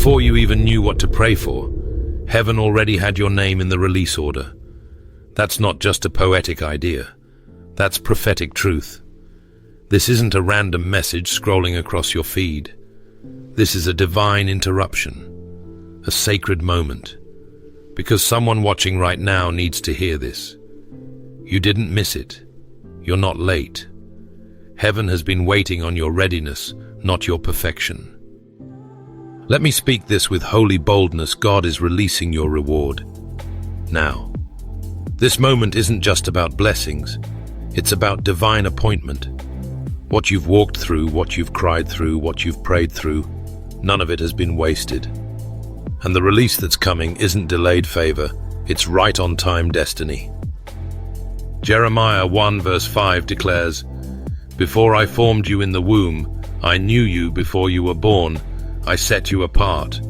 Before you even knew what to pray for, heaven already had your name in the release order. That's not just a poetic idea. That's prophetic truth. This isn't a random message scrolling across your feed. This is a divine interruption, a sacred moment, because someone watching right now needs to hear this. You didn't miss it. You're not late. Heaven has been waiting on your readiness, not your perfection. Let me speak this with holy boldness. God is releasing your reward now. This moment isn't just about blessings. It's about divine appointment. What you've walked through, what you've cried through, what you've prayed through, none of it has been wasted. And the release that's coming isn't delayed favor, it's right on time destiny. Jeremiah 1 verse 5 declares, "Before I formed you in the womb, I knew you. Before you were born, I set you apart."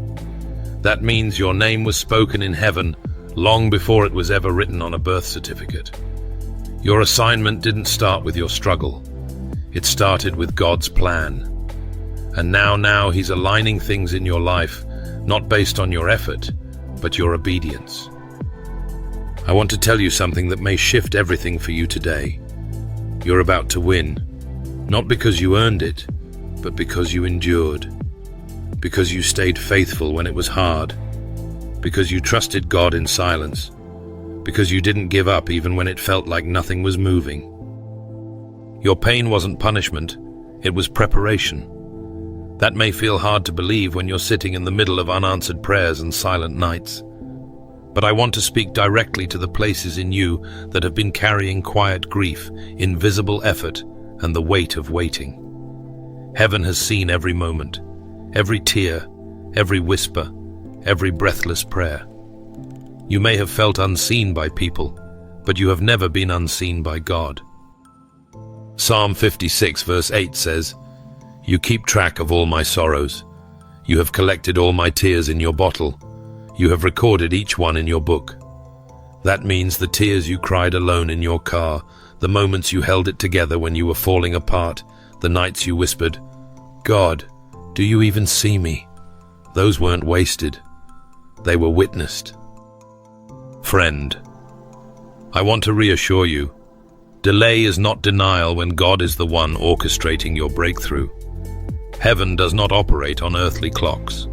That means your name was spoken in heaven long before it was ever written on a birth certificate. Your assignment didn't start with your struggle. It started with God's plan. And now He's aligning things in your life, not based on your effort, but your obedience. I want to tell you something that may shift everything for you today. You're about to win, not because you earned it, but because you endured. Because you stayed faithful when it was hard. Because you trusted God in silence. Because you didn't give up even when it felt like nothing was moving. Your pain wasn't punishment, it was preparation. That may feel hard to believe when you're sitting in the middle of unanswered prayers and silent nights. But I want to speak directly to the places in you that have been carrying quiet grief, invisible effort, and the weight of waiting. Heaven has seen every moment, every tear, every whisper, every breathless prayer. You may have felt unseen by people, but you have never been unseen by God. Psalm 56 verse 8 says, "You keep track of all my sorrows. You have collected all my tears in your bottle. You have recorded each one in your book." That means the tears you cried alone in your car, the moments you held it together when you were falling apart, the nights you whispered, "God, do you even see me?" Those weren't wasted. They were witnessed. Friend, I want to reassure you, delay is not denial when God is the one orchestrating your breakthrough. Heaven does not operate on earthly clocks.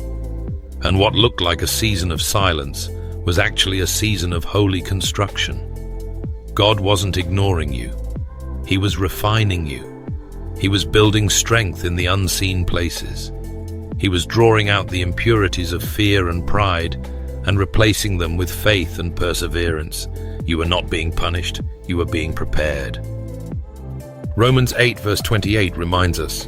And what looked like a season of silence was actually a season of holy construction. God wasn't ignoring you. He was refining you. He was building strength in the unseen places. He was drawing out the impurities of fear and pride and replacing them with faith and perseverance. You were not being punished, you were being prepared. Romans 8 verse 28 reminds us,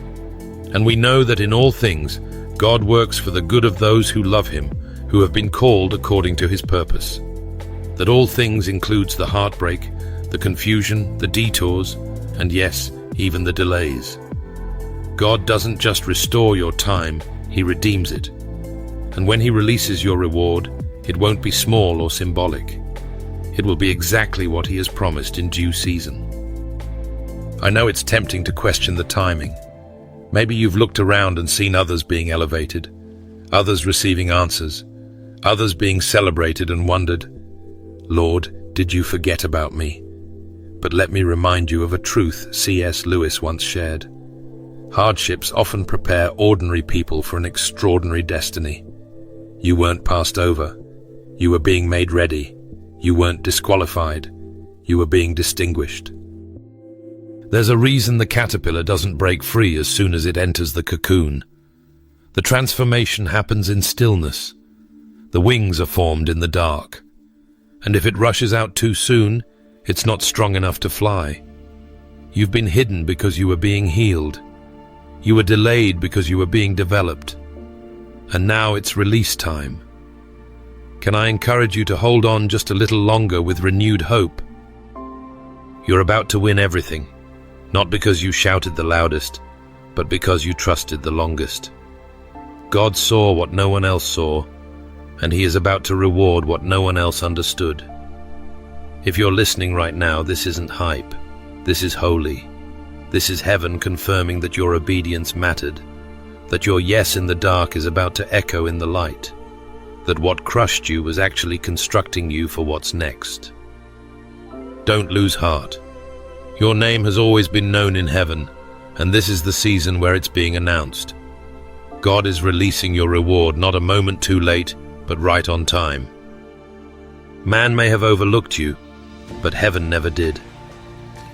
"And we know that in all things God works for the good of those who love Him, who have been called according to His purpose." That all things includes the heartbreak, the confusion, the detours, and yes, even the delays. God doesn't just restore your time, He redeems it. And when He releases your reward, it won't be small or symbolic. It will be exactly what He has promised in due season. I know it's tempting to question the timing. Maybe you've looked around and seen others being elevated, others receiving answers, others being celebrated and wondered, "Lord, did you forget about me?" But let me remind you of a truth C.S. Lewis once shared. Hardships often prepare ordinary people for an extraordinary destiny. You weren't passed over. You were being made ready. You weren't disqualified. You were being distinguished. There's a reason the caterpillar doesn't break free as soon as it enters the cocoon. The transformation happens in stillness. The wings are formed in the dark. And if it rushes out too soon, it's not strong enough to fly. You've been hidden because you were being healed. You were delayed because you were being developed. And now it's release time. Can I encourage you to hold on just a little longer with renewed hope? You're about to win everything. Not because you shouted the loudest, but because you trusted the longest. God saw what no one else saw, and He is about to reward what no one else understood. If you're listening right now, this isn't hype. This is holy. This is heaven confirming that your obedience mattered, that your yes in the dark is about to echo in the light, that what crushed you was actually constructing you for what's next. Don't lose heart. Your name has always been known in heaven, and this is the season where it's being announced. God is releasing your reward, not a moment too late, but right on time. Man may have overlooked you, but heaven never did.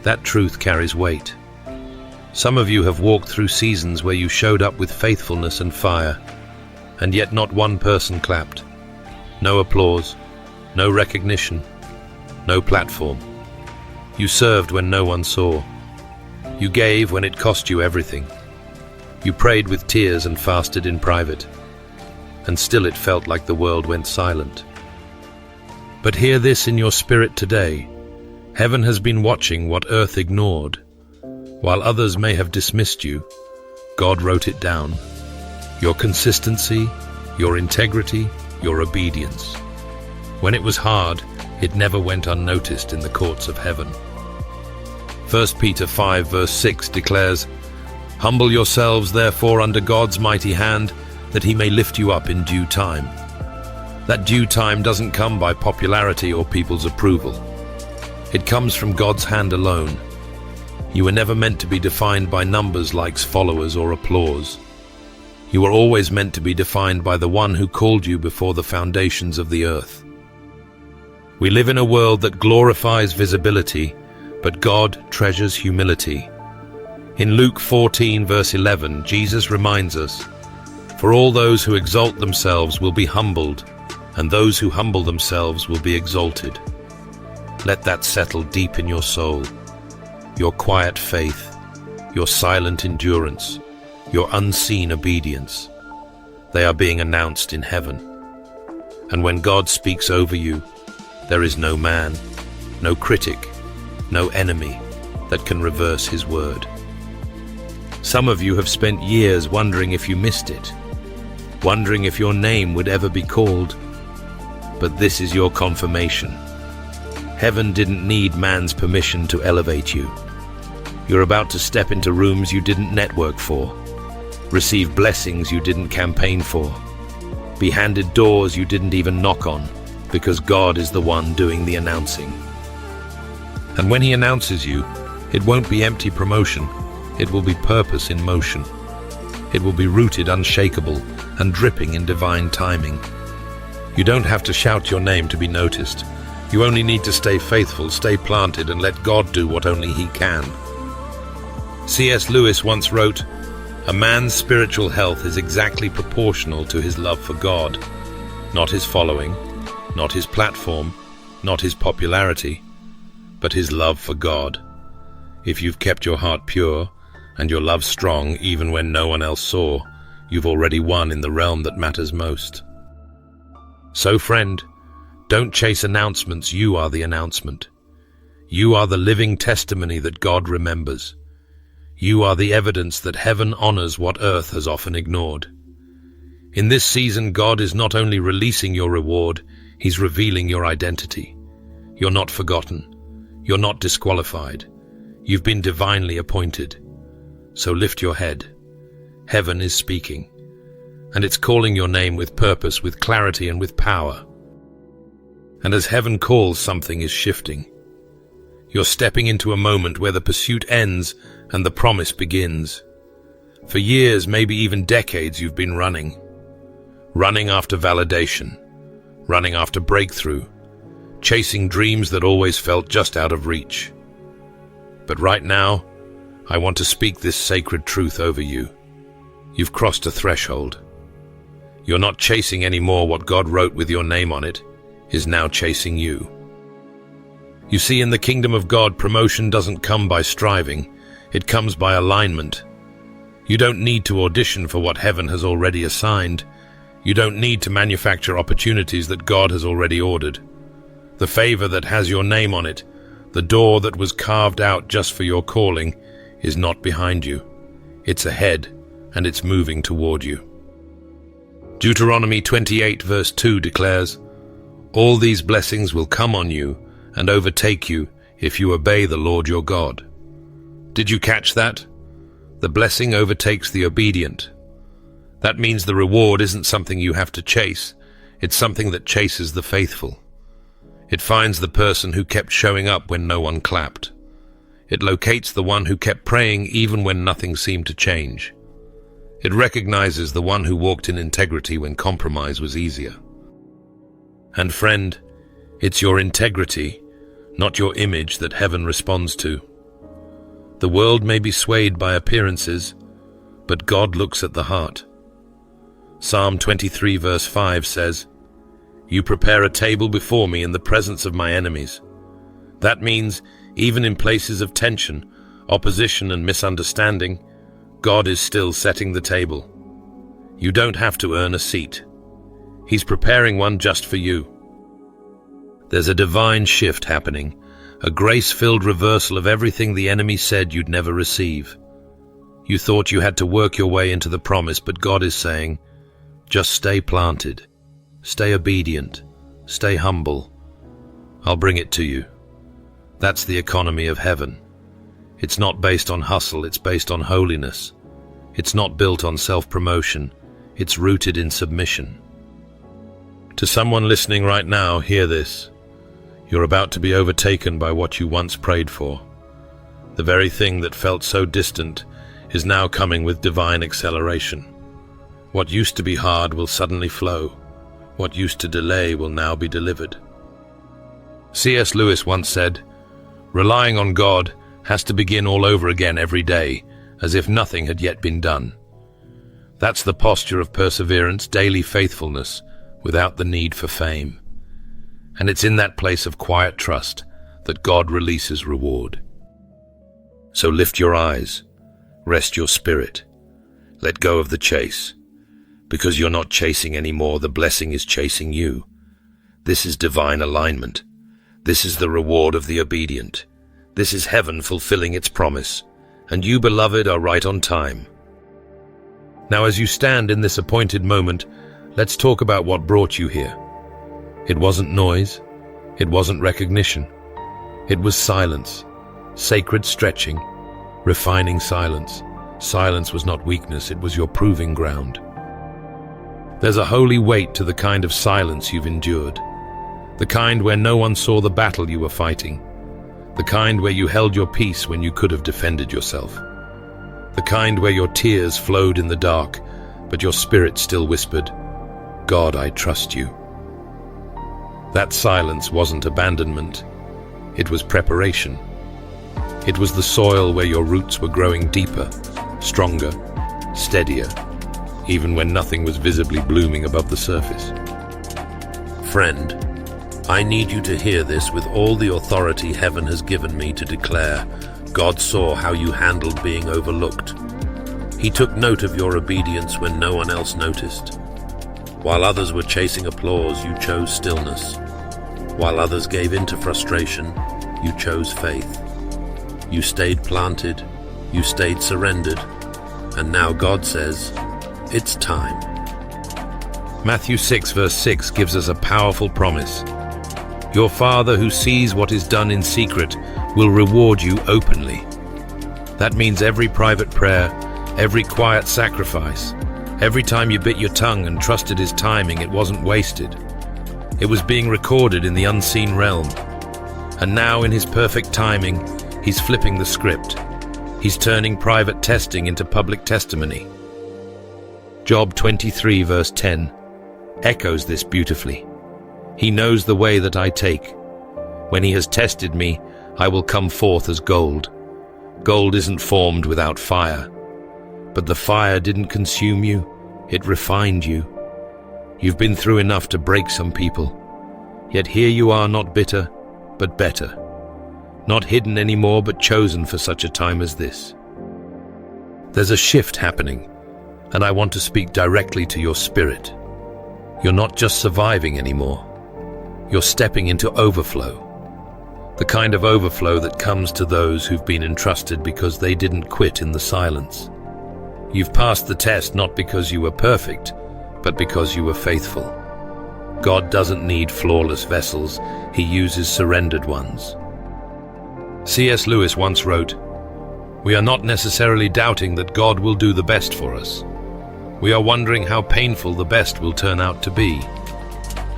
That truth carries weight. Some of you have walked through seasons where you showed up with faithfulness and fire, and yet not one person clapped. No applause, no recognition, no platform. You served when no one saw. You gave when it cost you everything. You prayed with tears and fasted in private, and still it felt like the world went silent. But hear this in your spirit today. Heaven has been watching what earth ignored. While others may have dismissed you, God wrote it down. Your consistency, your integrity, your obedience. When it was hard, it never went unnoticed in the courts of heaven. 1 Peter 5 verse 6 declares, "Humble yourselves therefore under God's mighty hand, that he may lift you up in due time." That due time doesn't come by popularity or people's approval. It comes from God's hand alone. You were never meant to be defined by numbers, likes, followers, or applause. You were always meant to be defined by the one who called you before the foundations of the earth. We live in a world that glorifies visibility, but God treasures humility. In Luke 14 verse 11, Jesus reminds us, "For all those who exalt themselves will be humbled, and those who humble themselves will be exalted." Let that settle deep in your soul. Your quiet faith, your silent endurance, your unseen obedience, they are being announced in heaven. And when God speaks over you, there is no man, no critic, no enemy that can reverse his word. Some of you have spent years wondering if you missed it, wondering if your name would ever be called. But this is your confirmation. Heaven didn't need man's permission to elevate you. You're about to step into rooms you didn't network for, receive blessings you didn't campaign for, be handed doors you didn't even knock on, because God is the one doing the announcing. And when he announces you, it won't be empty promotion, it will be purpose in motion. It will be rooted, unshakable, and dripping in divine timing. You don't have to shout your name to be noticed. You only need to stay faithful, stay planted, and let God do what only he can. C.S. Lewis once wrote, "A man's spiritual health is exactly proportional to his love for God, not his following, not his platform, not his popularity, but his love for God. If you've kept your heart pure and your love strong even when no one else saw, you've already won in the realm that matters most." So friend, don't chase announcements, you are the announcement. You are the living testimony that God remembers. You are the evidence that heaven honors what earth has often ignored. In this season, God is not only releasing your reward, he's revealing your identity. You're not forgotten. You're not disqualified. You've been divinely appointed. So lift your head. Heaven is speaking, and it's calling your name with purpose, with clarity, and with power. And as heaven calls, something is shifting. You're stepping into a moment where the pursuit ends and the promise begins. For years, maybe even decades, you've been running after validation, running after breakthrough, chasing dreams that always felt just out of reach. But right now, I want to speak this sacred truth over you. You've crossed a threshold. You're not chasing anymore. What God wrote with your name on it is now chasing you. You see, in the kingdom of God, promotion doesn't come by striving. It comes by alignment. You don't need to audition for what heaven has already assigned. You don't need to manufacture opportunities that God has already ordered. The favor that has your name on it, the door that was carved out just for your calling, is not behind you. It's ahead, and it's moving toward you. Deuteronomy 28 verse 2 declares, "All these blessings will come on you and overtake you if you obey the Lord your God." Did you catch that? The blessing overtakes the obedient. That means the reward isn't something you have to chase. It's something that chases the faithful. It finds the person who kept showing up when no one clapped. It locates the one who kept praying even when nothing seemed to change. It recognizes the one who walked in integrity when compromise was easier. And friend, it's your integrity, not your image, that heaven responds to. The world may be swayed by appearances, but God looks at the heart. Psalm 23 verse 5 says, "You prepare a table before me in the presence of my enemies." That means, even in places of tension, opposition and misunderstanding, God is still setting the table. You don't have to earn a seat. He's preparing one just for you. There's a divine shift happening, a grace-filled reversal of everything the enemy said you'd never receive. You thought you had to work your way into the promise, but God is saying, just stay planted, stay obedient, stay humble. I'll bring it to you. That's the economy of heaven. It's not based on hustle, it's based on holiness. It's not built on self-promotion, it's rooted in submission. To someone listening right now, hear this. You're about to be overtaken by what you once prayed for. The very thing that felt so distant is now coming with divine acceleration. What used to be hard will suddenly flow. What used to delay will now be delivered. C.S. Lewis once said, "Relying on God has to begin all over again every day, as if nothing had yet been done." That's the posture of perseverance, daily faithfulness, without the need for fame. And it's in that place of quiet trust that God releases reward. So lift your eyes, rest your spirit, let go of the chase. Because you're not chasing anymore, the blessing is chasing you. This is divine alignment. This is the reward of the obedient. This is heaven fulfilling its promise. And you, beloved, are right on time. Now, as you stand in this appointed moment, let's talk about what brought you here. It wasn't noise. It wasn't recognition. It was silence, sacred stretching, refining silence. Silence was not weakness, it was your proving ground. There's a holy weight to the kind of silence you've endured. The kind where no one saw the battle you were fighting. The kind where you held your peace when you could have defended yourself. The kind where your tears flowed in the dark, but your spirit still whispered, "God, I trust you." That silence wasn't abandonment. It was preparation. It was the soil where your roots were growing deeper, stronger, steadier, even when nothing was visibly blooming above the surface. Friend, I need you to hear this with all the authority heaven has given me to declare. God saw how you handled being overlooked. He took note of your obedience when no one else noticed. While others were chasing applause, you chose stillness. While others gave in to frustration, you chose faith. You stayed planted, you stayed surrendered, and now God says, it's time. Matthew 6 verse 6 gives us a powerful promise. Your Father who sees what is done in secret will reward you openly. That means every private prayer, every quiet sacrifice, every time you bit your tongue and trusted His timing, it wasn't wasted. It was being recorded in the unseen realm. And now in His perfect timing, He's flipping the script. He's turning private testing into public testimony. Job 23 verse 10 echoes this beautifully. He knows the way that I take. When He has tested me, I will come forth as gold. Gold isn't formed without fire. But the fire didn't consume you, it refined you. You've been through enough to break some people. Yet here you are, not bitter, but better. Not hidden anymore, but chosen for such a time as this. There's a shift happening, and I want to speak directly to your spirit. You're not just surviving anymore. You're stepping into overflow. The kind of overflow that comes to those who've been entrusted because they didn't quit in the silence. You've passed the test not because you were perfect, but because you were faithful. God doesn't need flawless vessels, He uses surrendered ones. C.S. Lewis once wrote, "We are not necessarily doubting that God will do the best for us. We are wondering how painful the best will turn out to be.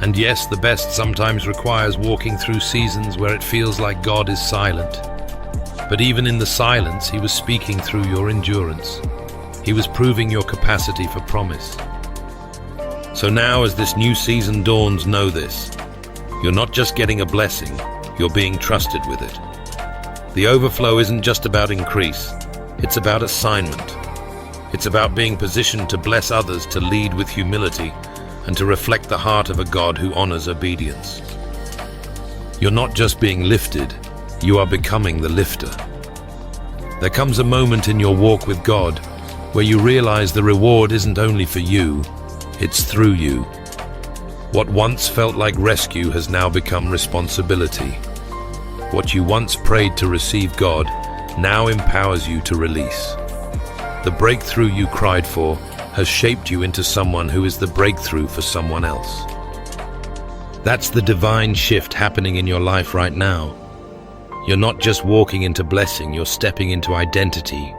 And yes, the best sometimes requires walking through seasons where it feels like God is silent. But even in the silence, He was speaking through your endurance. He was proving your capacity for promise. So now, as this new season dawns, know this. You're not just getting a blessing, you're being trusted with it. The overflow isn't just about increase, it's about assignment. It's about being positioned to bless others, to lead with humility, and to reflect the heart of a God who honors obedience. You're not just being lifted, you are becoming the lifter. There comes a moment in your walk with God where you realize the reward isn't only for you, it's through you. What once felt like rescue has now become responsibility. What you once prayed to receive, God now empowers you to release. The breakthrough you cried for has shaped you into someone who is the breakthrough for someone else. That's the divine shift happening in your life right now. You're not just walking into blessing, you're stepping into identity.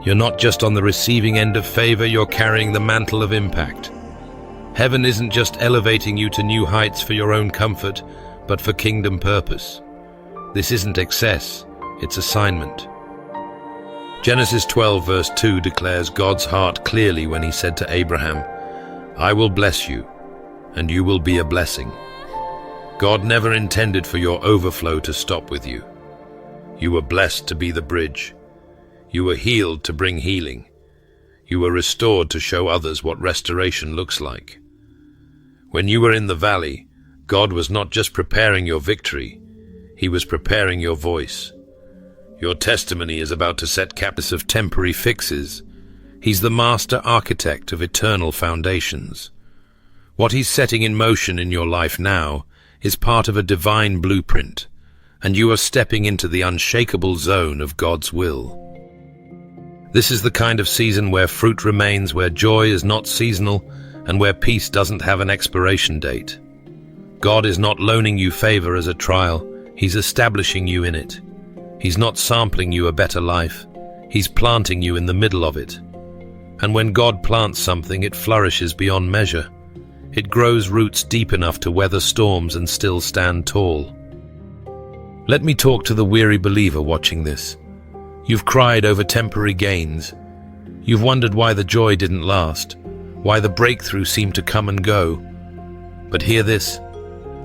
You're not just on the receiving end of favor, you're carrying the mantle of impact. Heaven isn't just elevating you to new heights for your own comfort, but for kingdom purpose. This isn't excess, it's assignment. Genesis 12 verse 2 declares God's heart clearly when He said to Abraham, "I will bless you, and you will be a blessing." God never intended for your overflow to stop with you. You were blessed to be the bridge. You were healed to bring healing. You were restored to show others what restoration looks like. When you were in the valley, God was not just preparing your victory, He was preparing your voice. Your testimony is about to set captives of temporary fixes. He's the master architect of eternal foundations. What He's setting in motion in your life now is part of a divine blueprint, and you are stepping into the unshakable zone of God's will. This is the kind of season where fruit remains, where joy is not seasonal, and where peace doesn't have an expiration date. God is not loaning you favor as a trial, He's establishing you in it. He's not sampling you a better life, He's planting you in the middle of it. And when God plants something, it flourishes beyond measure. It grows roots deep enough to weather storms and still stand tall. Let me talk to the weary believer watching this. You've cried over temporary gains. You've wondered why the joy didn't last, why the breakthrough seemed to come and go. But hear this.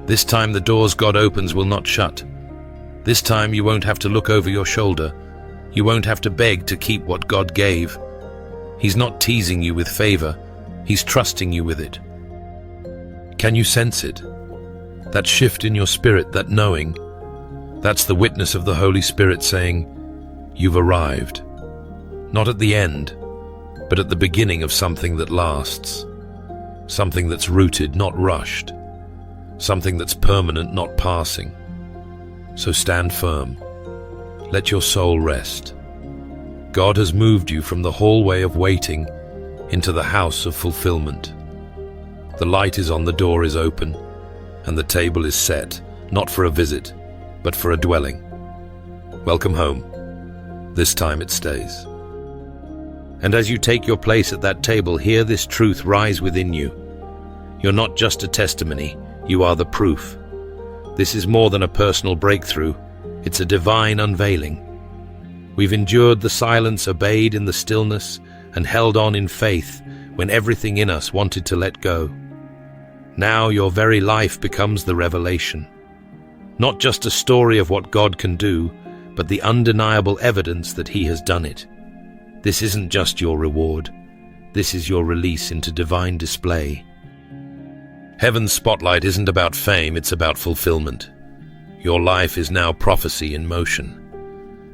This time the doors God opens will not shut. This time you won't have to look over your shoulder. You won't have to beg to keep what God gave. He's not teasing you with favor. He's trusting you with it. Can you sense it? That shift in your spirit, that knowing, that's the witness of the Holy Spirit saying, you've arrived. Not at the end, but at the beginning of something that lasts. Something that's rooted, not rushed. Something that's permanent, not passing. So stand firm. Let your soul rest. God has moved you from the hallway of waiting into the house of fulfillment. The light is on, the door is open, and the table is set, not for a visit, but for a dwelling. Welcome home. This time it stays. And as you take your place at that table, hear this truth rise within you. You're not just a testimony, you are the proof. This is more than a personal breakthrough, it's a divine unveiling. We've endured the silence, obeyed in the stillness, and held on in faith when everything in us wanted to let go. Now your very life becomes the revelation. Not just a story of what God can do, but the undeniable evidence that He has done it. This isn't just your reward. This is your release into divine display. Heaven's spotlight isn't about fame, it's about fulfillment. Your life is now prophecy in motion.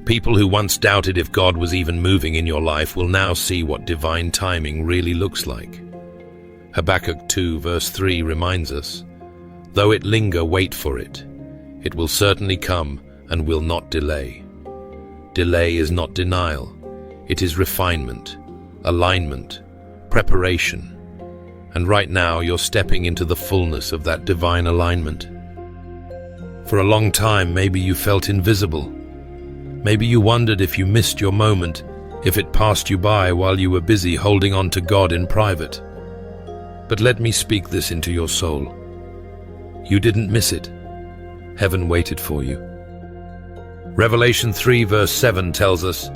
People who once doubted if God was even moving in your life will now see what divine timing really looks like. Habakkuk 2 verse 3 reminds us, "Though it linger, wait for it. It will certainly come and will not delay." Delay is not denial. It is refinement, alignment, preparation. And right now you're stepping into the fullness of that divine alignment. For a long time, maybe you felt invisible. Maybe you wondered if you missed your moment, if it passed you by while you were busy holding on to God in private. But let me speak this into your soul. You didn't miss it. Heaven waited for you. Revelation 3 verse 7 tells us,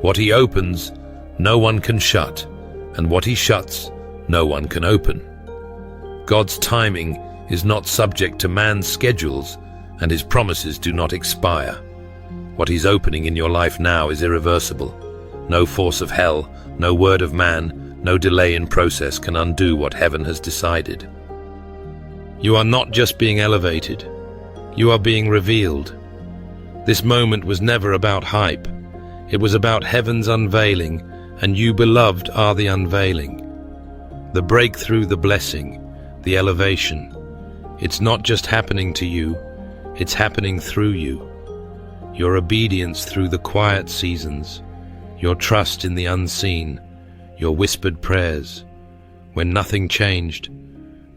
"What he opens, no one can shut, and what he shuts, no one can open." God's timing is not subject to man's schedules, and his promises do not expire. What he's opening in your life now is irreversible. No force of hell, no word of man, no delay in process can undo what heaven has decided. You are not just being elevated, you are being revealed. This moment was never about hype. It was about heaven's unveiling, and you, beloved, are the unveiling. The breakthrough, the blessing, the elevation. It's not just happening to you, it's happening through you. Your obedience through the quiet seasons, your trust in the unseen, your whispered prayers. When nothing changed,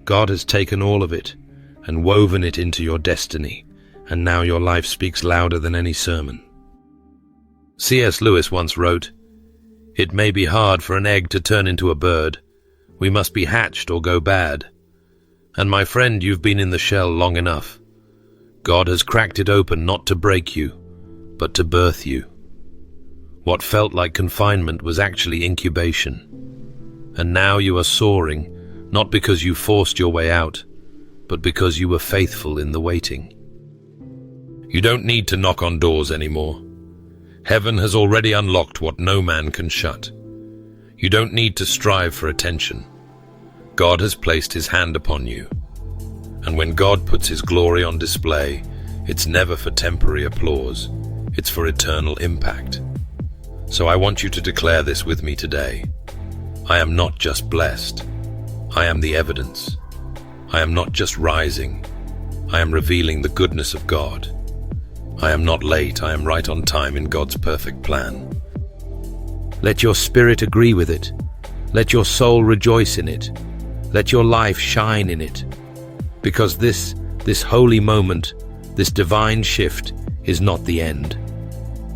God has taken all of it and woven it into your destiny, and now your life speaks louder than any sermon. C.S. Lewis once wrote, "It may be hard for an egg to turn into a bird. We must be hatched or go bad. And my friend, you've been in the shell long enough. God has cracked it open not to break you, but to birth you." What felt like confinement was actually incubation. And now you are soaring, not because you forced your way out, but because you were faithful in the waiting. You don't need to knock on doors anymore. Heaven has already unlocked what no man can shut. You don't need to strive for attention. God has placed his hand upon you. And when God puts his glory on display, it's never for temporary applause, it's for eternal impact. So I want you to declare this with me today. I am not just blessed. I am the evidence. I am not just rising. I am revealing the goodness of God. I am not late. I am right on time in God's perfect plan. Let your spirit agree with it. Let your soul rejoice in it. Let your life shine in it. Because this holy moment, this divine shift, is not the end.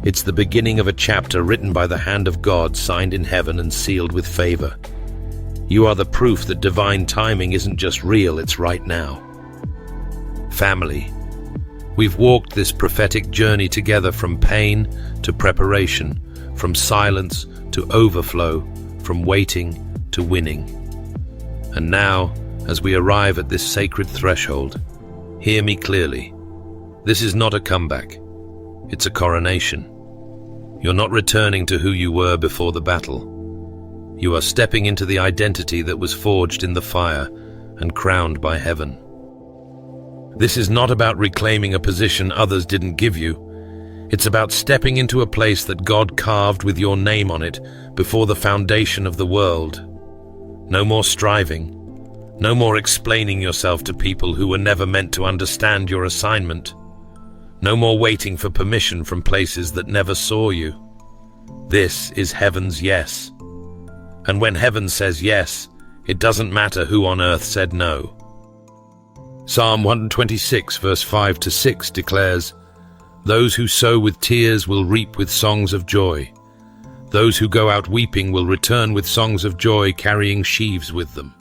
It's the beginning of a chapter written by the hand of God, signed in heaven and sealed with favor. You are the proof that divine timing isn't just real, it's right now. Family, we've walked this prophetic journey together, from pain to preparation, from silence to overflow, from waiting to winning. And now, as we arrive at this sacred threshold, hear me clearly. This is not a comeback. It's a coronation. You're not returning to who you were before the battle. You are stepping into the identity that was forged in the fire and crowned by heaven. This is not about reclaiming a position others didn't give you. It's about stepping into a place that God carved with your name on it before the foundation of the world. No more striving. No more explaining yourself to people who were never meant to understand your assignment. No more waiting for permission from places that never saw you. This is heaven's yes. And when heaven says yes, it doesn't matter who on earth said no. Psalm 126 verse 5 to 6 declares, "Those who sow with tears will reap with songs of joy. Those who go out weeping will return with songs of joy, carrying sheaves with them."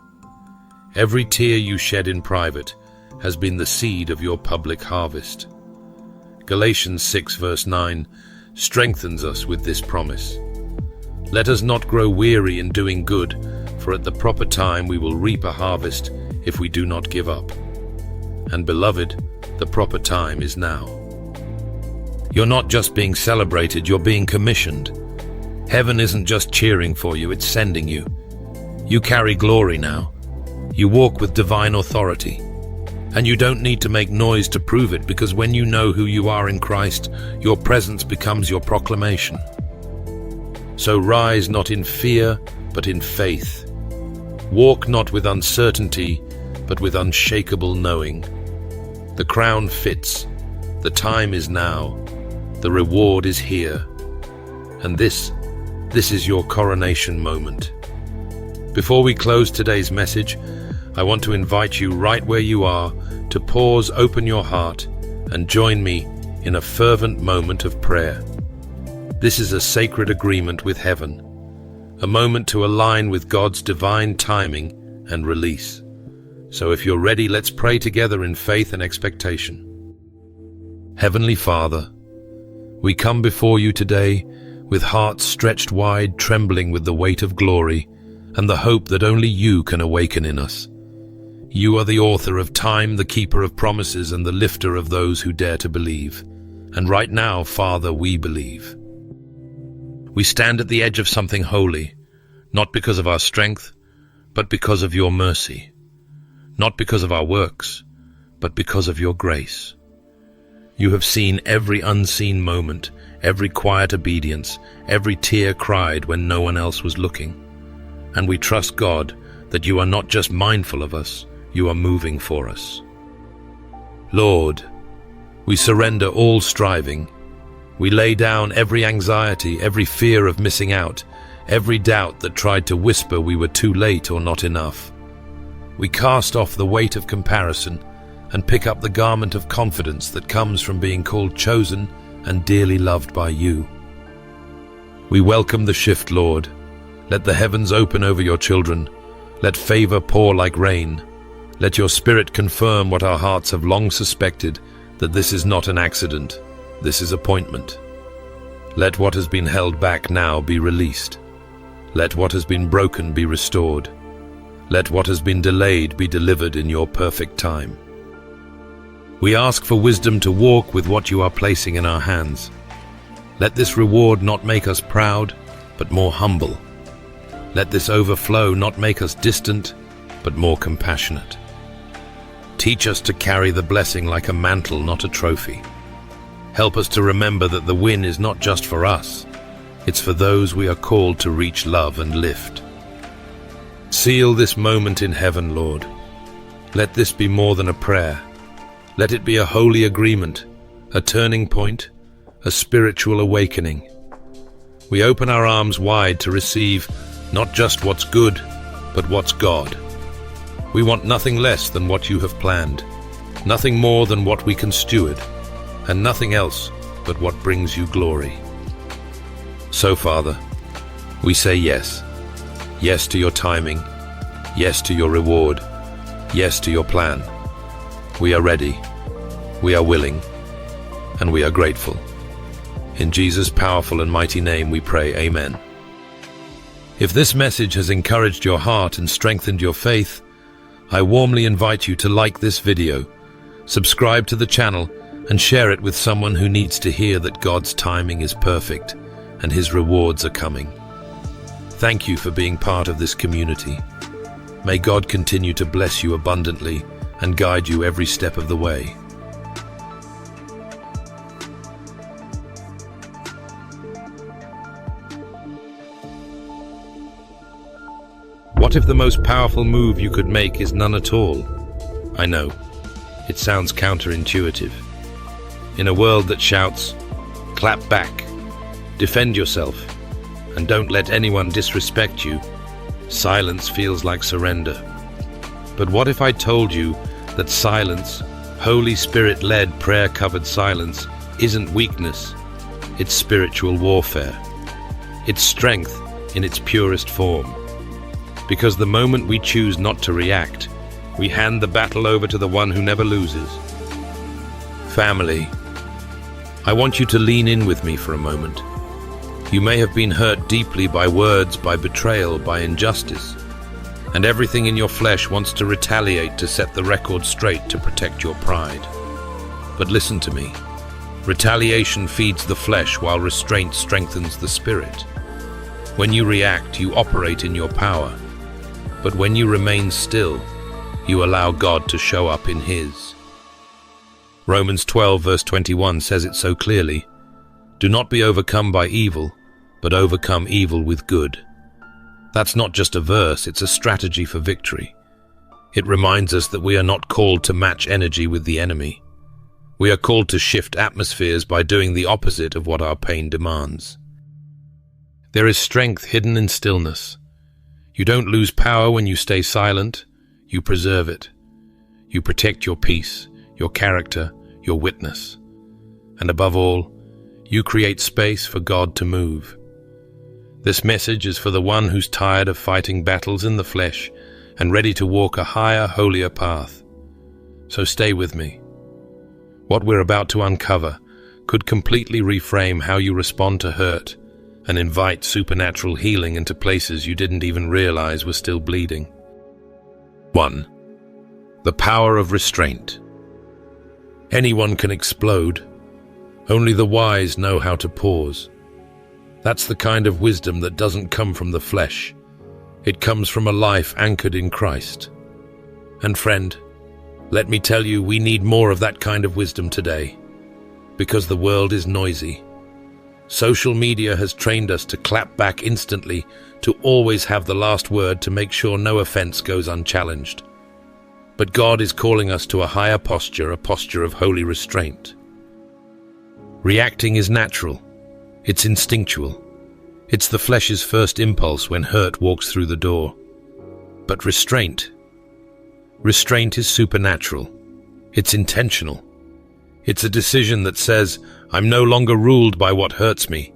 Every tear you shed in private has been the seed of your public harvest. Galatians 6 verse 9 strengthens us with this promise. "Let us not grow weary in doing good, for at the proper time we will reap a harvest if we do not give up." And beloved, the proper time is now. You're not just being celebrated, you're being commissioned. Heaven isn't just cheering for you, it's sending you. You carry glory now. You walk with divine authority. And you don't need to make noise to prove it, because when you know who you are in Christ, your presence becomes your proclamation. So rise not in fear, but in faith. Walk not with uncertainty, but with unshakable knowing. The crown fits. The time is now. The reward is here. And this is your coronation moment. Before we close today's message, I want to invite you right where you are to pause, open your heart, and join me in a fervent moment of prayer. This is a sacred agreement with heaven, a moment to align with God's divine timing and release. So if you're ready, let's pray together in faith and expectation. Heavenly Father, we come before you today with hearts stretched wide, trembling with the weight of glory and the hope that only you can awaken in us. You are the author of time, the keeper of promises, and the lifter of those who dare to believe. And right now, Father, we believe. We stand at the edge of something holy, not because of our strength, but because of your mercy. Not because of our works, but because of your grace. You have seen every unseen moment, every quiet obedience, every tear cried when no one else was looking. And we trust, God, that you are not just mindful of us, you are moving for us. Lord, we surrender all striving. We lay down every anxiety, every fear of missing out, every doubt that tried to whisper we were too late or not enough. We cast off the weight of comparison and pick up the garment of confidence that comes from being called chosen and dearly loved by you. We welcome the shift, Lord. Let the heavens open over your children. Let favor pour like rain. Let your Spirit confirm what our hearts have long suspected, that this is not an accident. This is appointment. Let what has been held back now be released. Let what has been broken be restored. Let what has been delayed be delivered in your perfect time. We ask for wisdom to walk with what you are placing in our hands. Let this reward not make us proud, but more humble. Let this overflow not make us distant, but more compassionate. Teach us to carry the blessing like a mantle, not a trophy. Help us to remember that the win is not just for us. It's for those we are called to reach, love, and lift. Seal this moment in heaven, Lord. Let this be more than a prayer. Let it be a holy agreement, a turning point, a spiritual awakening. We open our arms wide to receive not just what's good, but what's God. We want nothing less than what you have planned, nothing more than what we can steward, and nothing else but what brings you glory. So, Father, we say yes. Yes to your timing. Yes to your reward. Yes to your plan. We are ready. We are willing. And we are grateful. In Jesus' powerful and mighty name we pray, Amen. If this message has encouraged your heart and strengthened your faith, I warmly invite you to like this video, subscribe to the channel, and share it with someone who needs to hear that God's timing is perfect and His rewards are coming. Thank you for being part of this community. May God continue to bless you abundantly and guide you every step of the way. What if the most powerful move you could make is none at all? I know, it sounds counterintuitive. In a world that shouts, clap back, defend yourself, and don't let anyone disrespect you, silence feels like surrender. But what if I told you that silence, Holy Spirit-led prayer-covered silence, isn't weakness, it's spiritual warfare. It's strength in its purest form. Because the moment we choose not to react, we hand the battle over to the one who never loses. Family, I want you to lean in with me for a moment. You may have been hurt deeply by words, by betrayal, by injustice, and everything in your flesh wants to retaliate to set the record straight to protect your pride. But listen to me. Retaliation feeds the flesh while restraint strengthens the spirit. When you react, you operate in your power. But when you remain still, you allow God to show up in His. Romans 12 verse 21 says it so clearly. Do not be overcome by evil, but overcome evil with good. That's not just a verse, it's a strategy for victory. It reminds us that we are not called to match energy with the enemy. We are called to shift atmospheres by doing the opposite of what our pain demands. There is strength hidden in stillness. You don't lose power when you stay silent, you preserve it. You protect your peace, your character, your witness. And above all, you create space for God to move. This message is for the one who's tired of fighting battles in the flesh and ready to walk a higher, holier path. So stay with me. What we're about to uncover could completely reframe how you respond to hurt and invite supernatural healing into places you didn't even realize were still bleeding. 1. The power of restraint. Anyone can explode. Only the wise know how to pause. That's the kind of wisdom that doesn't come from the flesh. It comes from a life anchored in Christ. And friend, let me tell you, we need more of that kind of wisdom today, because the world is noisy. Social media has trained us to clap back instantly, to always have the last word, to make sure no offense goes unchallenged. But God is calling us to a higher posture, a posture of holy restraint. Reacting is natural. It's instinctual. It's the flesh's first impulse when hurt walks through the door. But restraint is supernatural. It's intentional. It's a decision that says, I'm no longer ruled by what hurts me.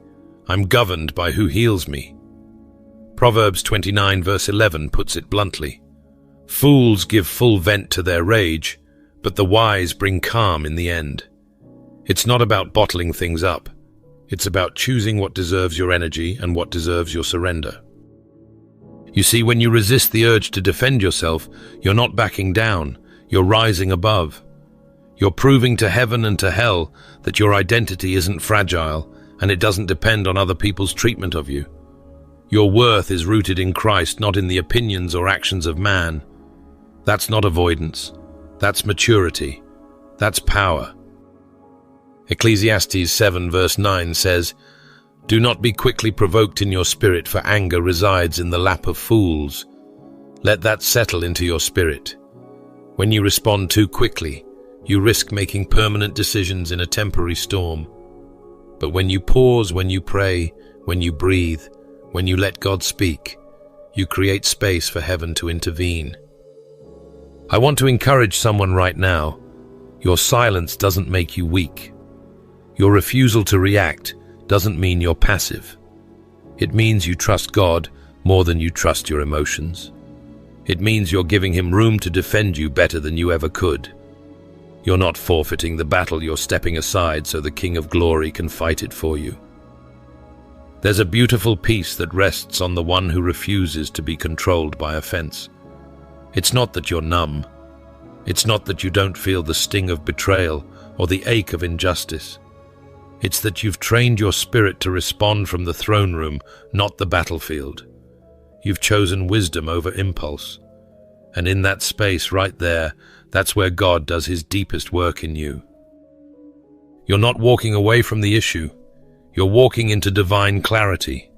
I'm governed by who heals me. Proverbs 29 verse 11 puts it bluntly. Fools give full vent to their rage, but the wise bring calm in the end. It's not about bottling things up. It's about choosing what deserves your energy and what deserves your surrender. You see, when you resist the urge to defend yourself, you're not backing down, you're rising above. You're proving to heaven and to hell that your identity isn't fragile and it doesn't depend on other people's treatment of you. Your worth is rooted in Christ, not in the opinions or actions of man. That's not avoidance. That's maturity. That's power. Ecclesiastes 7 verse 9 says, Do not be quickly provoked in your spirit, for anger resides in the lap of fools. Let that settle into your spirit. When you respond too quickly, you risk making permanent decisions in a temporary storm. But when you pause, when you pray, when you breathe, when you let God speak, you create space for heaven to intervene. I want to encourage someone right now. Your silence doesn't make you weak. Your refusal to react doesn't mean you're passive. It means you trust God more than you trust your emotions. It means you're giving Him room to defend you better than you ever could. You're not forfeiting the battle, you're stepping aside so the King of Glory can fight it for you. There's a beautiful peace that rests on the one who refuses to be controlled by offense. It's not that you're numb. It's not that you don't feel the sting of betrayal or the ache of injustice. It's that you've trained your spirit to respond from the throne room, not the battlefield. You've chosen wisdom over impulse. And in that space right there, that's where God does His deepest work in you. You're not walking away from the issue. You're walking into divine clarity.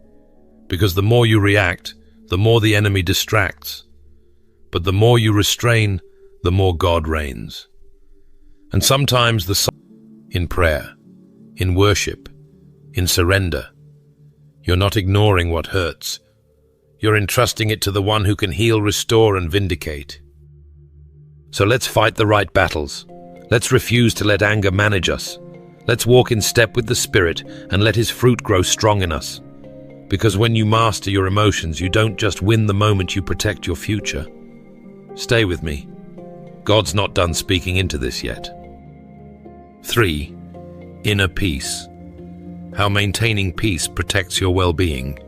Because the more you react, the more the enemy distracts. But the more you restrain, the more God reigns. And sometimes in prayer, in worship, in surrender, you're not ignoring what hurts. You're entrusting it to the one who can heal, restore, and vindicate. So let's fight the right battles. Let's refuse to let anger manage us. Let's walk in step with the Spirit and let His fruit grow strong in us. Because when you master your emotions, you don't just win the moment, you protect your future. Stay with me. God's not done speaking into this yet. 3. Inner peace. How maintaining peace protects your well-being.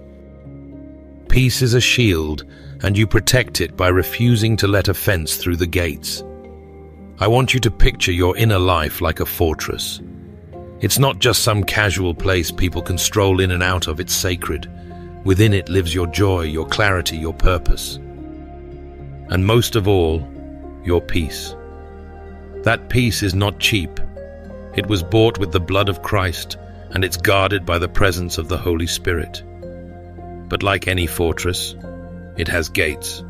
Peace is a shield, and you protect it by refusing to let offense through the gates. I want you to picture your inner life like a fortress. It's not just some casual place people can stroll in and out of, it's sacred. Within it lives your joy, your clarity, your purpose. And most of all, your peace. That peace is not cheap. It was bought with the blood of Christ, and it's guarded by the presence of the Holy Spirit. But like any fortress, it has gates.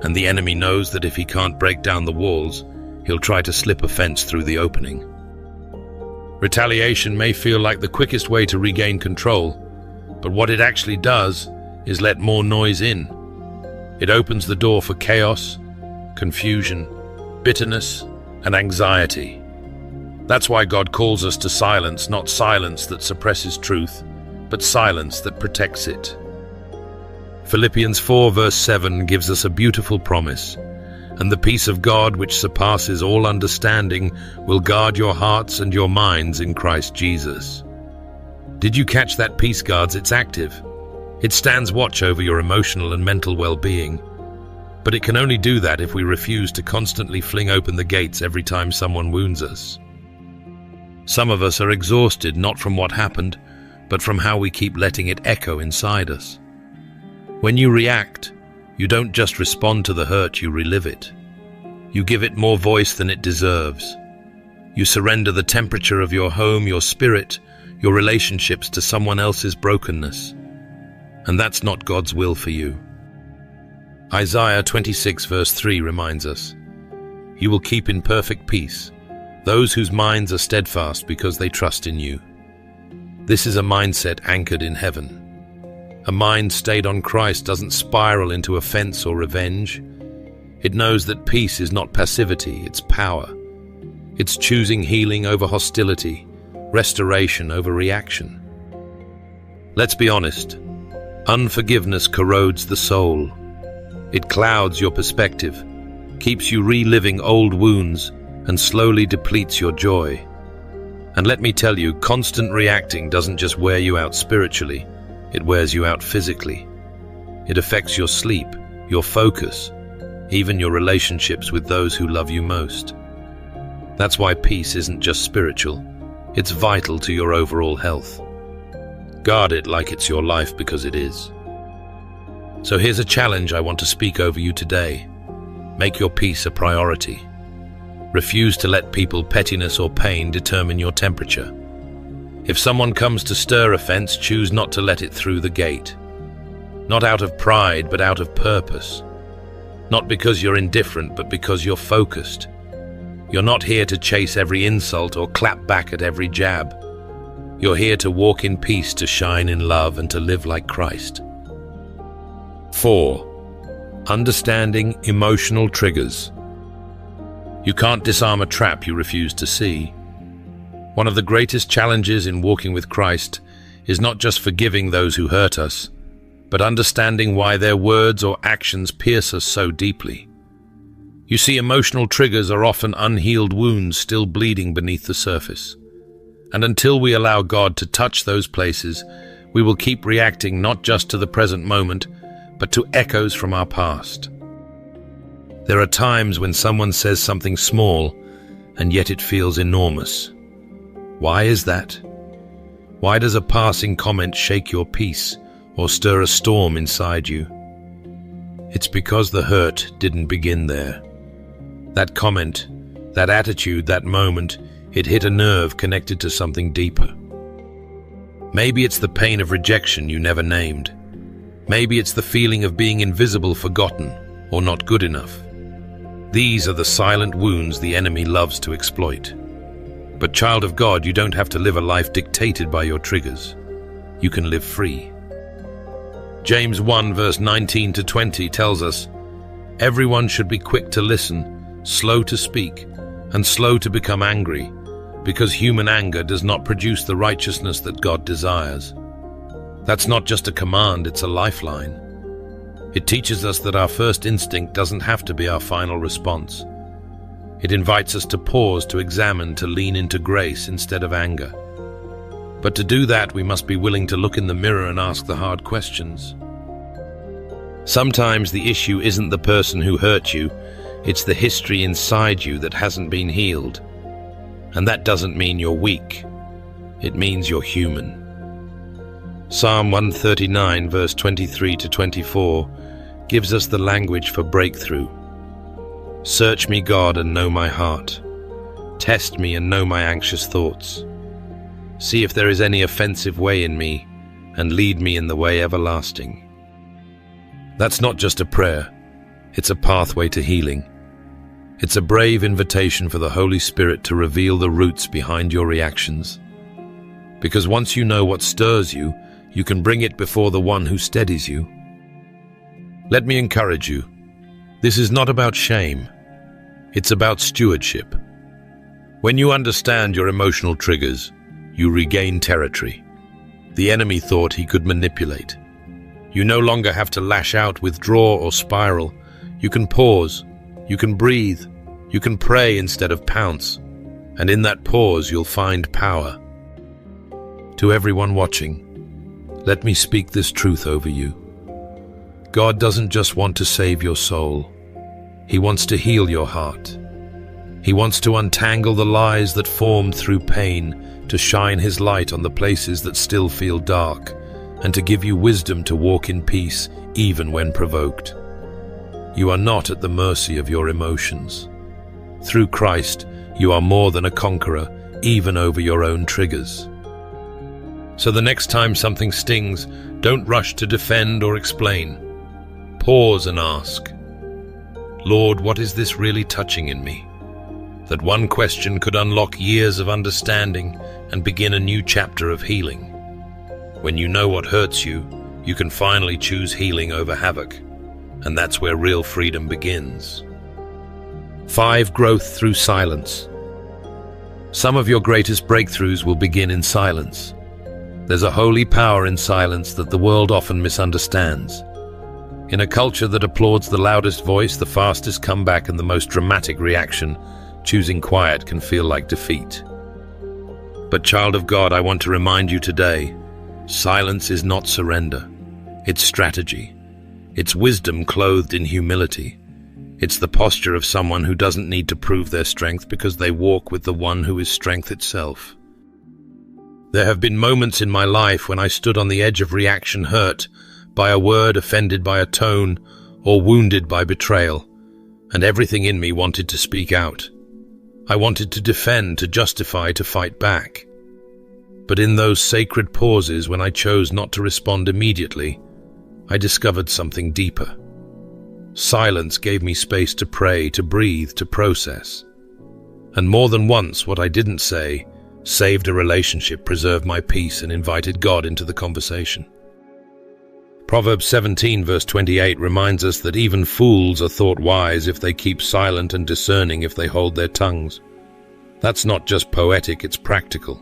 And the enemy knows that if he can't break down the walls, he'll try to slip a fence through the opening. Retaliation may feel like the quickest way to regain control, but what it actually does is let more noise in. It opens the door for chaos, confusion, bitterness, and anxiety. That's why God calls us to silence, not silence that suppresses truth, but silence that protects it. Philippians 4 verse 7 gives us a beautiful promise. And the peace of God, which surpasses all understanding, will guard your hearts and your minds in Christ Jesus. Did you catch that, peace guards? It's active. It stands watch over your emotional and mental well-being. But it can only do that if we refuse to constantly fling open the gates every time someone wounds us. Some of us are exhausted not from what happened, but from how we keep letting it echo inside us. When you react, you don't just respond to the hurt, you relive it. You give it more voice than it deserves. You surrender the temperature of your home, your spirit, your relationships to someone else's brokenness. And that's not God's will for you. Isaiah 26 verse 3 reminds us, "You will keep in perfect peace those whose minds are steadfast because they trust in you." This is a mindset anchored in heaven. A mind stayed on Christ doesn't spiral into offense or revenge. It knows that peace is not passivity, it's power. It's choosing healing over hostility, restoration over reaction. Let's be honest, unforgiveness corrodes the soul. It clouds your perspective, keeps you reliving old wounds, and slowly depletes your joy. And let me tell you, constant reacting doesn't just wear you out spiritually, it wears you out physically. It affects your sleep, your focus, even your relationships with those who love you most. That's why peace isn't just spiritual, it's vital to your overall health. Guard it like it's your life, because it is. So here's a challenge I want to speak over you today. Make your peace a priority. Refuse to let people, pettiness, or pain determine your temperature. If someone comes to stir offense, choose not to let it through the gate. Not out of pride, but out of purpose. Not because you're indifferent, but because you're focused. You're not here to chase every insult or clap back at every jab. You're here to walk in peace, to shine in love, and to live like Christ. 4. Understanding emotional triggers. You can't disarm a trap you refuse to see. One of the greatest challenges in walking with Christ is not just forgiving those who hurt us, but understanding why their words or actions pierce us so deeply. You see, emotional triggers are often unhealed wounds still bleeding beneath the surface. And until we allow God to touch those places, we will keep reacting not just to the present moment, but to echoes from our past. There are times when someone says something small, and yet it feels enormous. Why is that? Why does a passing comment shake your peace or stir a storm inside you? It's because the hurt didn't begin there. That comment, that attitude, that moment, it hit a nerve connected to something deeper. Maybe it's the pain of rejection you never named. Maybe it's the feeling of being invisible, forgotten, or not good enough. These are the silent wounds the enemy loves to exploit. But child of God, you don't have to live a life dictated by your triggers. You can live free. James 1 verse 19 to 20 tells us, "Everyone should be quick to listen, slow to speak, and slow to become angry, because human anger does not produce the righteousness that God desires." That's not just a command, it's a lifeline. It teaches us that our first instinct doesn't have to be our final response. It invites us to pause, to examine, to lean into grace instead of anger. But to do that, we must be willing to look in the mirror and ask the hard questions. Sometimes the issue isn't the person who hurt you, it's the history inside you that hasn't been healed. And that doesn't mean you're weak. It means you're human. Psalm 139 verse 23 to 24 gives us the language for breakthrough. "Search me, God, and know my heart. Test me and know my anxious thoughts. See if there is any offensive way in me, and lead me in the way everlasting." That's not just a prayer, it's a pathway to healing. It's a brave invitation for the Holy Spirit to reveal the roots behind your reactions. Because once you know what stirs you, you can bring it before the one who steadies you. Let me encourage you. This is not about shame. It's about stewardship. When you understand your emotional triggers, you regain territory. The enemy thought he could manipulate. You no longer have to lash out, withdraw, or spiral. You can pause, you can breathe, you can pray instead of pounce. And in that pause, you'll find power. To everyone watching, let me speak this truth over you. God doesn't just want to save your soul. He wants to heal your heart. He wants to untangle the lies that formed through pain, to shine His light on the places that still feel dark, and to give you wisdom to walk in peace even when provoked. You are not at the mercy of your emotions. Through Christ, you are more than a conqueror, even over your own triggers. So the next time something stings, don't rush to defend or explain. Pause and ask, Lord, what is this really touching in me? That one question could unlock years of understanding and begin a new chapter of healing. When you know what hurts you, you can finally choose healing over havoc. And that's where real freedom begins. 5. Growth through silence. Some of your greatest breakthroughs will begin in silence. There's a holy power in silence that the world often misunderstands. In a culture that applauds the loudest voice, the fastest comeback, and the most dramatic reaction, choosing quiet can feel like defeat. But child of God, I want to remind you today, silence is not surrender. It's strategy. It's wisdom clothed in humility. It's the posture of someone who doesn't need to prove their strength because they walk with the one who is strength itself. There have been moments in my life when I stood on the edge of reaction, hurt by a word, offended by a tone, or wounded by betrayal, and everything in me wanted to speak out. I wanted to defend, to justify, to fight back. But in those sacred pauses when I chose not to respond immediately, I discovered something deeper. Silence gave me space to pray, to breathe, to process. And more than once, what I didn't say saved a relationship, preserved my peace, and invited God into the conversation. Proverbs 17 verse 28 reminds us that even fools are thought wise if they keep silent, and discerning if they hold their tongues. That's not just poetic, it's practical.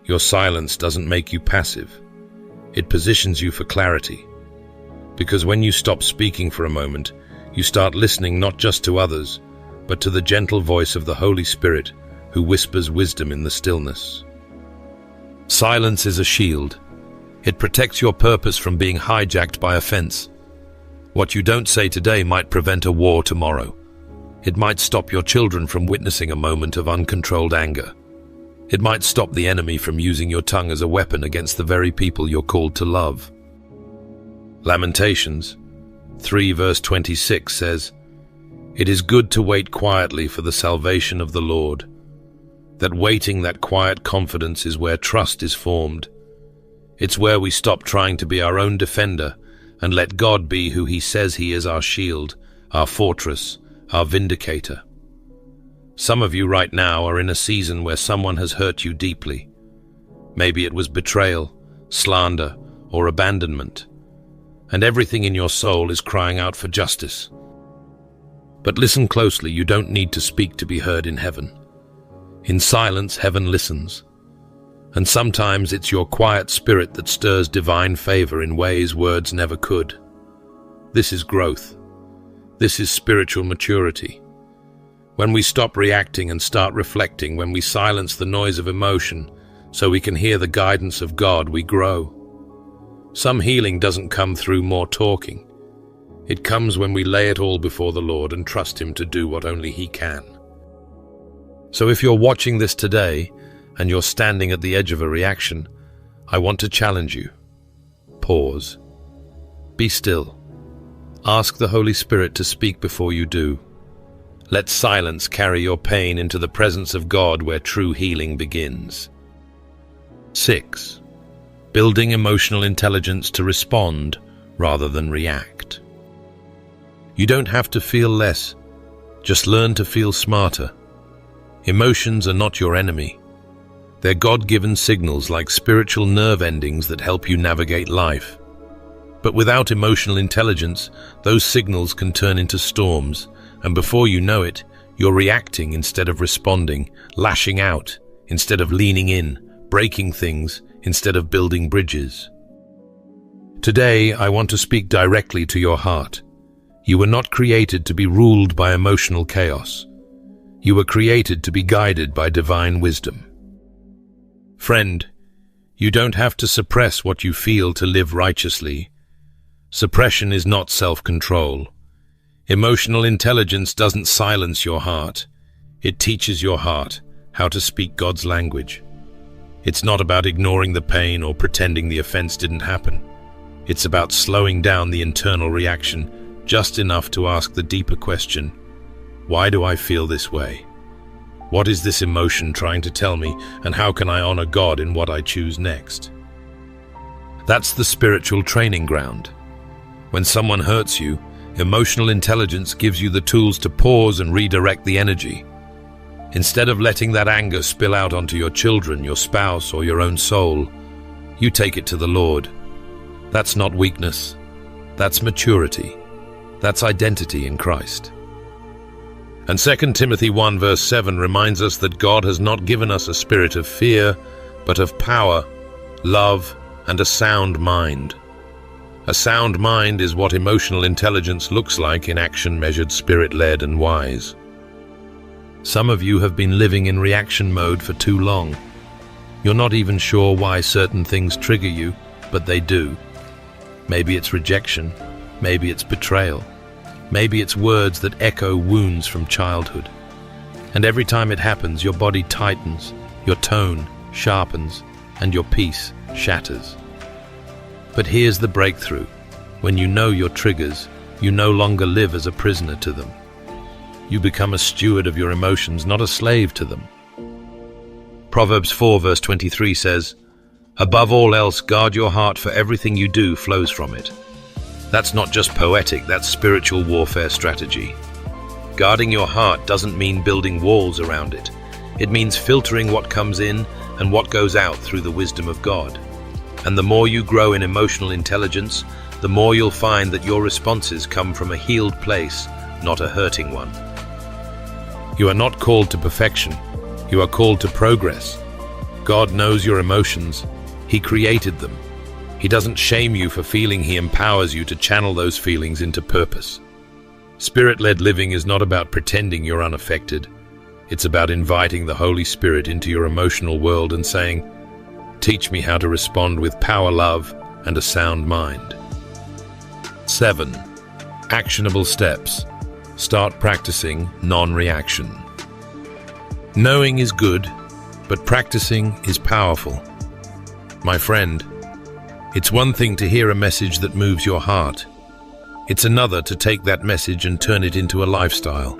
Your silence doesn't make you passive. It positions you for clarity. Because when you stop speaking for a moment, you start listening not just to others, but to the gentle voice of the Holy Spirit who whispers wisdom in the stillness. Silence is a shield. It protects your purpose from being hijacked by offense. What you don't say today might prevent a war tomorrow. It might stop your children from witnessing a moment of uncontrolled anger. It might stop the enemy from using your tongue as a weapon against the very people you're called to love. Lamentations 3 verse 26 says, "It is good to wait quietly for the salvation of the Lord." That waiting, that quiet confidence is where trust is formed. It's where we stop trying to be our own defender and let God be who He says He is, our shield, our fortress, our vindicator. Some of you right now are in a season where someone has hurt you deeply. Maybe it was betrayal, slander, or abandonment. And everything in your soul is crying out for justice. But listen closely, you don't need to speak to be heard in heaven. In silence, heaven listens. And sometimes it's your quiet spirit that stirs divine favor in ways words never could. This is growth. This is spiritual maturity. When we stop reacting and start reflecting, when we silence the noise of emotion so we can hear the guidance of God, we grow. Some healing doesn't come through more talking. It comes when we lay it all before the Lord and trust Him to do what only He can. So if you're watching this today and you're standing at the edge of a reaction, I want to challenge you. Pause. Be still. Ask the Holy Spirit to speak before you do. Let silence carry your pain into the presence of God, where true healing begins. 6. Building emotional intelligence to respond rather than react. You don't have to feel less, just learn to feel smarter. Emotions are not your enemy. They're God-given signals, like spiritual nerve endings that help you navigate life. But without emotional intelligence, those signals can turn into storms, and before you know it, You're reacting instead of responding, lashing out instead of leaning in, breaking things instead of building bridges. Today, I want to speak directly to your heart. You were not created to be ruled by emotional chaos. You were created to be guided by divine wisdom. Friend, you don't have to suppress what you feel to live righteously. Suppression is not self-control. Emotional intelligence doesn't silence your heart. It teaches your heart how to speak God's language. It's not about ignoring the pain or pretending the offense didn't happen. It's about slowing down the internal reaction just enough to ask the deeper question, why do I feel this way? What is this emotion trying to tell me, and how can I honor God in what I choose next? That's the spiritual training ground. When someone hurts you, emotional intelligence gives you the tools to pause and redirect the energy. Instead of letting that anger spill out onto your children, your spouse, or your own soul, you take it to the Lord. That's not weakness. That's maturity. That's identity in Christ. And 2 Timothy 1 verse 7 reminds us that God has not given us a spirit of fear, but of power, love, and a sound mind. A sound mind is what emotional intelligence looks like in action, measured, spirit-led, and wise. Some of you have been living in reaction mode for too long. You're not even sure why certain things trigger you, but they do. Maybe it's rejection, maybe it's betrayal, maybe it's words that echo wounds from childhood. And every time it happens, your body tightens, your tone sharpens, and your peace shatters. But here's the breakthrough. When you know your triggers, you no longer live as a prisoner to them. You become a steward of your emotions, not a slave to them. Proverbs 4 verse 23 says, "Above all else, guard your heart, for everything you do flows from it." That's not just poetic, that's spiritual warfare strategy. Guarding your heart doesn't mean building walls around it. It means filtering what comes in and what goes out through the wisdom of God. And the more you grow in emotional intelligence, the more you'll find that your responses come from a healed place, not a hurting one. You are not called to perfection. You are called to progress. God knows your emotions. He created them. He doesn't shame you for feeling. He empowers you to channel those feelings into purpose. Spirit-led living is not about pretending you're unaffected. It's about inviting the Holy Spirit into your emotional world and saying, "Teach me how to respond with power, love, and a sound mind." 7. Actionable steps. Start practicing non-reaction. Knowing is good, but practicing is powerful. My friend, it's one thing to hear a message that moves your heart. It's another to take that message and turn it into a lifestyle.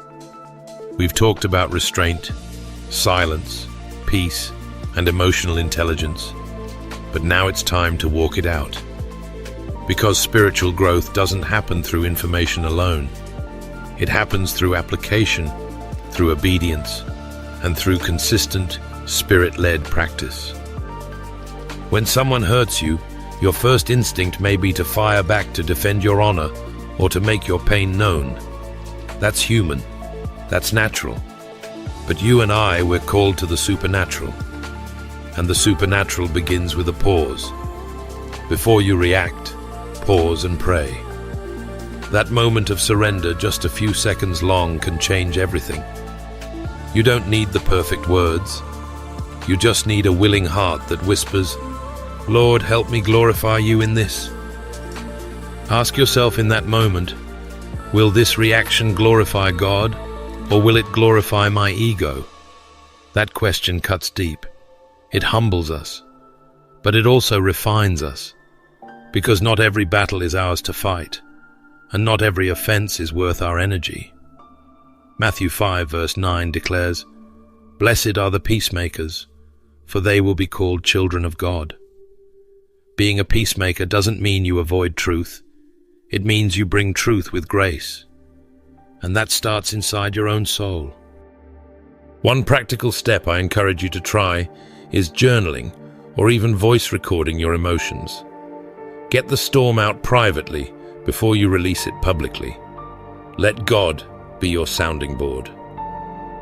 We've talked about restraint, silence, peace, and emotional intelligence. But now it's time to walk it out. Because spiritual growth doesn't happen through information alone. It happens through application, through obedience, and through consistent, spirit-led practice. When someone hurts you, your first instinct may be to fire back to defend your honor or to make your pain known. That's human. That's natural. But you and I, we're called to the supernatural. And the supernatural begins with a pause. Before you react, pause and pray. That moment of surrender, just a few seconds long, can change everything. You don't need the perfect words. You just need a willing heart that whispers, "Lord, help me glorify you in this." Ask yourself in that moment, will this reaction glorify God, or will it glorify my ego? That question cuts deep. It humbles us, but it also refines us, because not every battle is ours to fight, and not every offense is worth our energy. Matthew 5 verse 9 declares, "Blessed are the peacemakers, for they will be called children of God." Being a peacemaker doesn't mean you avoid truth. It means you bring truth with grace. And that starts inside your own soul. One practical step I encourage you to try is journaling or even voice recording your emotions. Get the storm out privately before you release it publicly. Let God be your sounding board.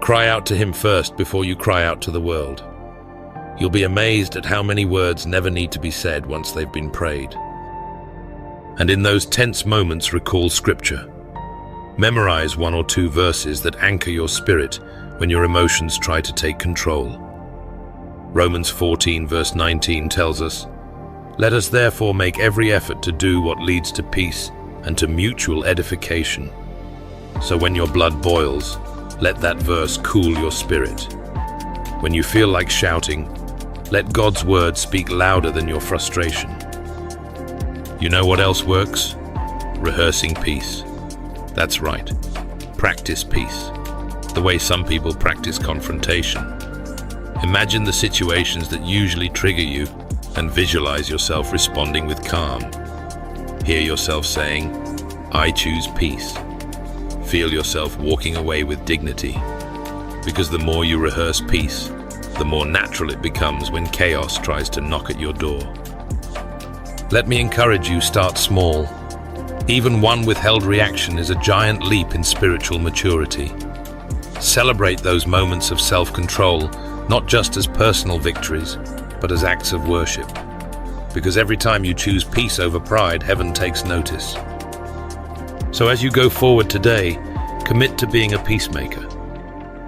Cry out to him first before you cry out to the world. You'll be amazed at how many words never need to be said once they've been prayed. And in those tense moments, recall Scripture. Memorize 1 or 2 verses that anchor your spirit when your emotions try to take control. Romans 14 verse 19 tells us, "Let us therefore make every effort to do what leads to peace and to mutual edification." So when your blood boils, let that verse cool your spirit. When you feel like shouting, let God's word speak louder than your frustration. You know what else works? Rehearsing peace. That's right. Practice peace. The way some people practice confrontation. Imagine the situations that usually trigger you and visualize yourself responding with calm. Hear yourself saying, "I choose peace." Feel yourself walking away with dignity. Because the more you rehearse peace, the more natural it becomes when chaos tries to knock at your door. Let me encourage you, start small. Even one withheld reaction is a giant leap in spiritual maturity. Celebrate those moments of self-control, not just as personal victories, but as acts of worship. Because every time you choose peace over pride, heaven takes notice. So as you go forward today, commit to being a peacemaker.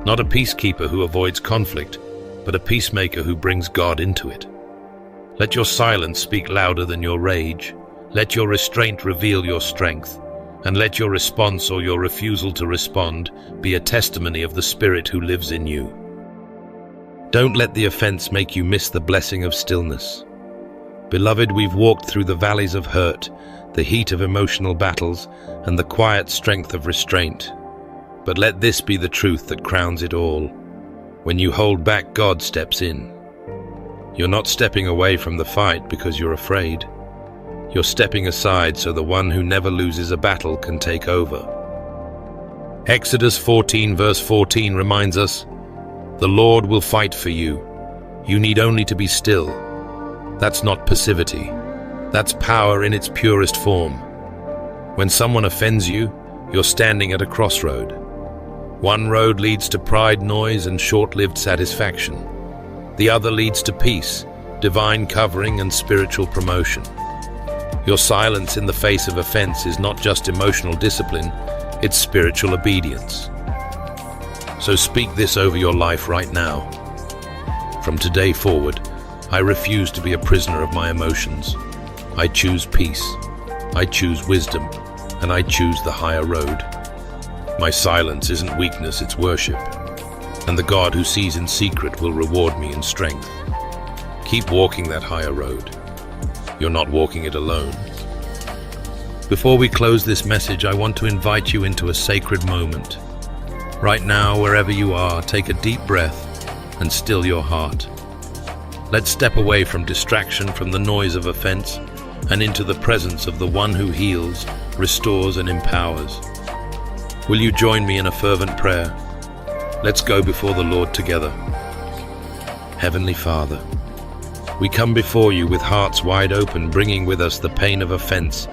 Not a peacekeeper who avoids conflict, but a peacemaker who brings God into it. Let your silence speak louder than your rage. Let your restraint reveal your strength. And let your response or your refusal to respond be a testimony of the Spirit who lives in you. Don't let the offense make you miss the blessing of stillness. Beloved, we've walked through the valleys of hurt, the heat of emotional battles, and the quiet strength of restraint. But let this be the truth that crowns it all. When you hold back, God steps in. You're not stepping away from the fight because you're afraid. You're stepping aside so the one who never loses a battle can take over. Exodus 14 verse 14 reminds us, "The Lord will fight for you. You need only to be still." That's not passivity. That's power in its purest form. When someone offends you, you're standing at a crossroad. One road leads to pride, noise, and short-lived satisfaction. The other leads to peace, divine covering, and spiritual promotion. Your silence in the face of offense is not just emotional discipline, it's spiritual obedience. So speak this over your life right now. From today forward, I refuse to be a prisoner of my emotions. I choose peace, I choose wisdom, and I choose the higher road. My silence isn't weakness, it's worship. And the God who sees in secret will reward me in strength. Keep walking that higher road. You're not walking it alone. Before we close this message, I want to invite you into a sacred moment. Right now, wherever you are, take a deep breath and still your heart. Let's step away from distraction, from the noise of offense, and into the presence of the one who heals, restores, and empowers. Will you join me in a fervent prayer? Let's go before the Lord together. Heavenly Father, we come before you with hearts wide open, bringing with us the pain of offense,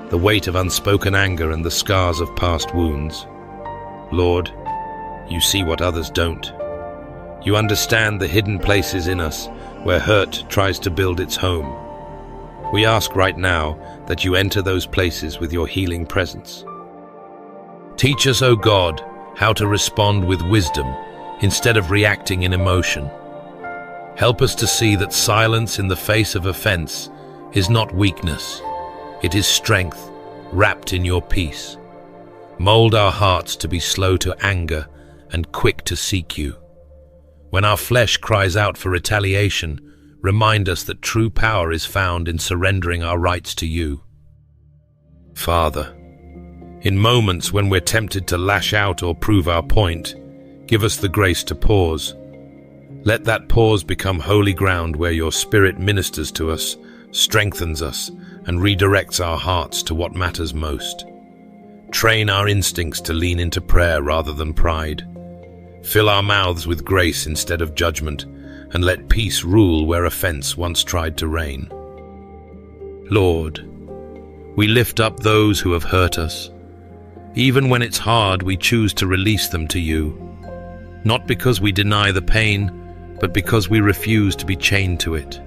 the weight of unspoken anger, and the scars of past wounds. Lord, you see what others don't. You understand the hidden places in us where hurt tries to build its home. We ask right now that you enter those places with your healing presence. Teach us, O God, how to respond with wisdom instead of reacting in emotion. Help us to see that silence in the face of offense is not weakness. It is strength wrapped in your peace. Mold our hearts to be slow to anger and quick to seek you. When our flesh cries out for retaliation, remind us that true power is found in surrendering our rights to you. Father, in moments when we're tempted to lash out or prove our point, give us the grace to pause. Let that pause become holy ground where your Spirit ministers to us, strengthens us, and redirects our hearts to what matters most. Train our instincts to lean into prayer rather than pride. Fill our mouths with grace instead of judgment, and let peace rule where offense once tried to reign. Lord, we lift up those who have hurt us. Even when it's hard, we choose to release them to you. not because we deny the pain, but because we refuse to be chained to it.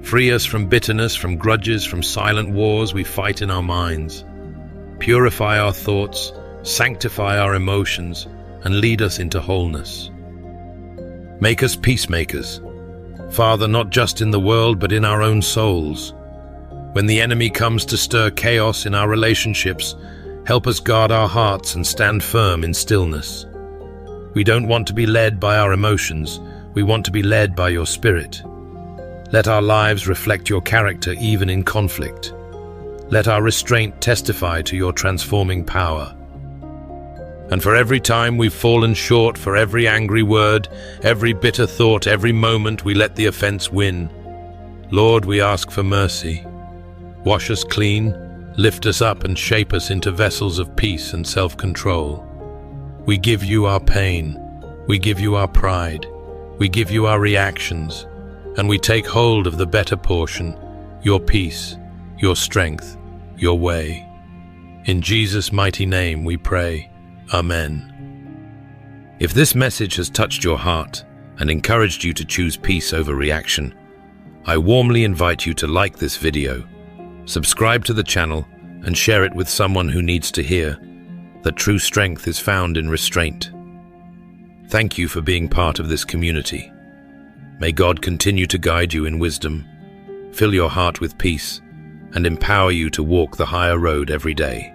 Free us from bitterness, from grudges, from silent wars we fight in our minds. Purify our thoughts, sanctify our emotions, and lead us into wholeness. Make us peacemakers, Father, not just in the world, but in our own souls. When the enemy comes to stir chaos in our relationships, help us guard our hearts and stand firm in stillness. We don't want to be led by our emotions, we want to be led by your Spirit. Let our lives reflect your character even in conflict. Let our restraint testify to your transforming power. And for every time we've fallen short, for every angry word, every bitter thought, every moment we let the offense win, Lord, we ask for mercy. Wash us clean, lift us up, and shape us into vessels of peace and self-control. We give you our pain, we give you our pride, we give you our reactions, and we take hold of the better portion, your peace, your strength, your way. In Jesus' mighty name we pray. Amen. If this message has touched your heart and encouraged you to choose peace over reaction, I warmly invite you to like this video, subscribe to the channel, and share it with someone who needs to hear that true strength is found in restraint. Thank you for being part of this community. May God continue to guide you in wisdom, fill your heart with peace, and empower you to walk the higher road every day.